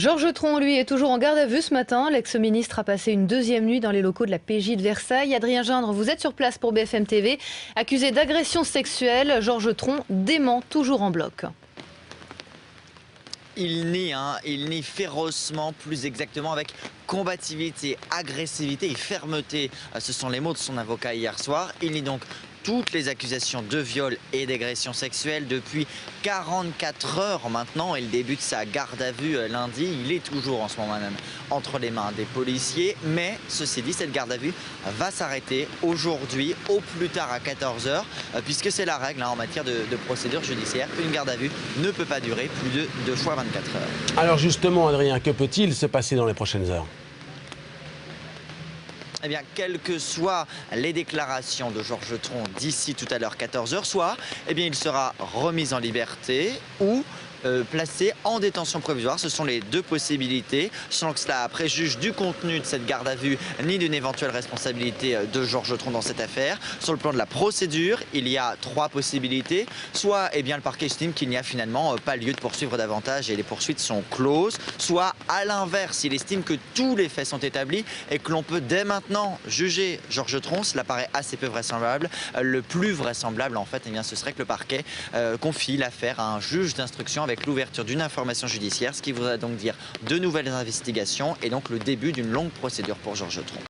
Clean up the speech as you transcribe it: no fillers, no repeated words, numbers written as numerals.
Georges Tron, lui, est toujours en garde à vue ce matin. L'ex-ministre a passé une deuxième nuit dans les locaux de la PJ de Versailles. Adrien Gindre, vous êtes sur place pour BFM TV. Accusé d'agression sexuelle, Georges Tron dément toujours en bloc. Il nie férocement, plus exactement avec combativité, agressivité et fermeté. Ce sont les mots de son avocat hier soir. Il nie donc toutes les accusations de viol et d'agression sexuelle depuis 44 heures maintenant. Il débute sa garde à vue lundi. Il est toujours en ce moment même entre les mains des policiers. Mais ceci dit, cette garde à vue va s'arrêter aujourd'hui, au plus tard à 14 heures, puisque c'est la règle en matière de procédure judiciaire. Une garde à vue ne peut pas durer plus de 2 fois 24 heures. Alors justement, Adrien, que peut-il se passer dans les prochaines heures ? Eh bien, quelles que soient les déclarations de Georges Tron d'ici tout à l'heure 14 heures, soit il sera remis en liberté ou placé en détention provisoire. Ce sont les deux possibilités, sans que cela préjuge du contenu de cette garde à vue ni d'une éventuelle responsabilité de Georges Tron dans cette affaire. Sur le plan de la procédure, il y a 3 possibilités. Soit le parquet estime qu'il n'y a finalement pas lieu de poursuivre davantage et les poursuites sont closes. Soit à l'inverse, il estime que tous les faits sont établis et que l'on peut dès maintenant juger Georges Tron. Cela paraît assez peu vraisemblable. Le plus vraisemblable en fait, ce serait que le parquet confie l'affaire à un juge d'instruction avec l'ouverture d'une information judiciaire, ce qui voudrait donc dire de nouvelles investigations et donc le début d'une longue procédure pour Georges Tron.